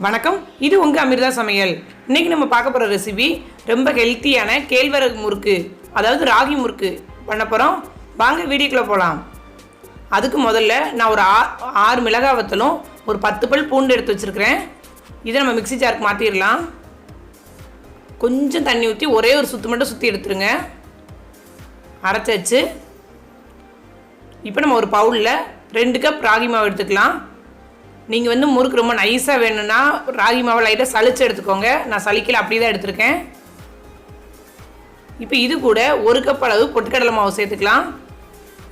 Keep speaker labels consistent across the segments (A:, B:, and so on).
A: வணக்கம், இது உங்கள் அமிர்தா சமையல். இன்றைக்கி நம்ம பார்க்க போகிற ரெசிபி ரொம்ப ஹெல்த்தியான கேழ்வரகு முறுக்கு, அதாவது ராகி முறுக்கு பண்ண போகிறோம். வாங்க வீடியோக்குள்ளே போகலாம். அதுக்கு முதல்ல நான் ஒரு 6 மிளகாய் வத்தலும் ஒரு 10 பல் பூண்டு எடுத்து வச்சுருக்கிறேன். இதை நம்ம மிக்ஸி ஜாருக்கு மாற்றிடலாம். கொஞ்சம் தண்ணி ஊற்றி ஒரே ஒரு சுற்று மட்டும் சுற்றி எடுத்துருங்க. அரைச்சாச்சு. இப்போ நம்ம ஒரு பவுலில் 2 கப் ராகி மாவு எடுத்துக்கலாம். நீங்கள் முறுக்கு ரொம்ப நைஸாக வேணும்னா ராகி மாவை லைட்டாக சளிச்சு எடுத்துக்கோங்க. நான் சளிக்கல அப்படி தான் எடுத்துருக்கேன். இப்போ இது கூட 1 கப் அளவு பொட்டுக்கடலை மாவு சேர்த்துக்கலாம்.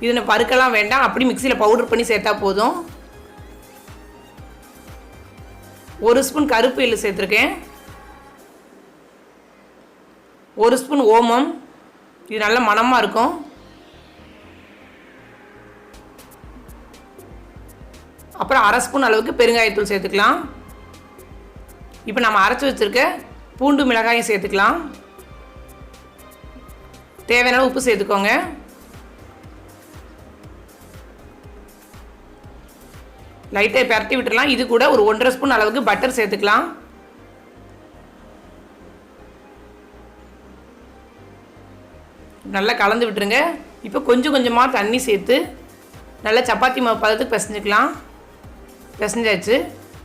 A: இது நான் பருக்கலாம் வேண்டாம், அப்படி மிக்சியில் பவுடர் பண்ணி சேர்த்தா போதும். 1 ஸ்பூன் கருப்பு எள்ளு சேர்த்துருக்கேன். 1 ஸ்பூன் ஓமம், இது நல்ல மணமாக இருக்கும். அப்புறம் 1/2 ஸ்பூன் அளவுக்கு பெருங்காயத்தூள் சேர்த்துக்கலாம். இப்போ நம்ம அரைச்சி வச்சுருக்க பூண்டு மிளகாயும் சேர்த்துக்கலாம். தேவையான உப்பு சேர்த்துக்கோங்க. லைட்டாக பரட்டி விட்டுடலாம். இது கூட ஒரு 1.5 ஸ்பூன் அளவுக்கு பட்டர் சேர்த்துக்கலாம். நல்லா கலந்து விட்டுருங்க. இப்போ கொஞ்சம் கொஞ்சமாக தண்ணி சேர்த்து நல்லா சப்பாத்தி மாவு பதத்துக்கு பிசைஞ்சிக்கலாம். பிசைஞ்சாச்சு.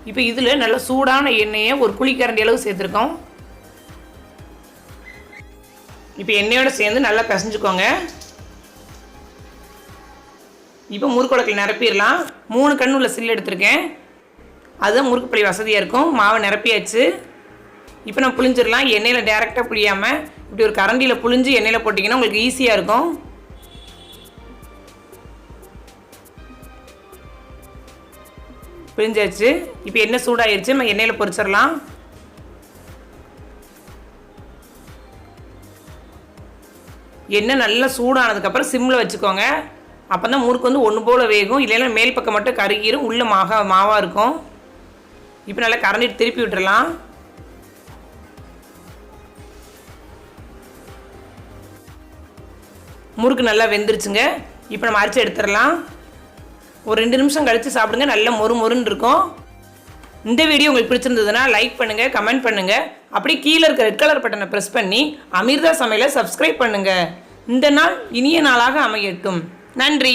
A: இப்போ இதில் நல்ல சூடான எண்ணெயை ஒரு குழிக்கரண்டி அளவு சேர்த்துருக்கோம். இப்போ எண்ணெயோடு சேர்ந்து நல்லா பிசைஞ்சுக்கோங்க. இப்போ முறுக்குடக்கில் நிரப்பிடலாம். 3 கண் உள்ள சில்லு எடுத்துருக்கேன். அதுதான் முறுக்கு பழி வசதியாக இருக்கும். மாவை நிரப்பியாச்சு. இப்போ நம்ம புளிஞ்சிடலாம். எண்ணெயில் டேரெக்டாக புளியாமல் இப்படி ஒரு கரண்டியில் புளிஞ்சு எண்ணெயில் போட்டிங்கன்னா உங்களுக்கு ஈஸியாக இருக்கும். பிரிஞ்சாச்சு. இப்போ எண்ணெய் சூடாகிடுச்சு. நம்ம எண்ணெயில் பொரிச்சிடலாம். எண்ணெய் நல்லா சூடானதுக்கப்புறம் சிம்மில் வச்சுக்கோங்க. அப்போ தான் முறுக்கு ஒன்று போல் வேகும். இல்லைன்னா மேல் பக்கம் மட்டும் கருகிரும், உள்ளே மாவாக இருக்கும். இப்போ நல்லா கரண்டிட்டு திருப்பி விட்டுறலாம். முறுக்கு நல்லா வெந்துருச்சுங்க. இப்போ நம்ம அரைச்சி எடுத்துடலாம். ஒரு 2 நிமிஷம் கழித்து சாப்பிடுங்க. நல்ல மொறுன்னு இருக்கும். இந்த வீடியோ உங்களுக்கு பிடிச்சிருந்ததுன்னா லைக் பண்ணுங்கள், கமெண்ட் பண்ணுங்கள். அப்படியே கீழே இருக்க ரெட் கலர் பட்டனை ப்ரெஸ் பண்ணி அமிர்தா சமையலை சப்ஸ்கிரைப் பண்ணுங்கள். இந்த நாள் இனிய நாளாக அமையட்டும். நன்றி.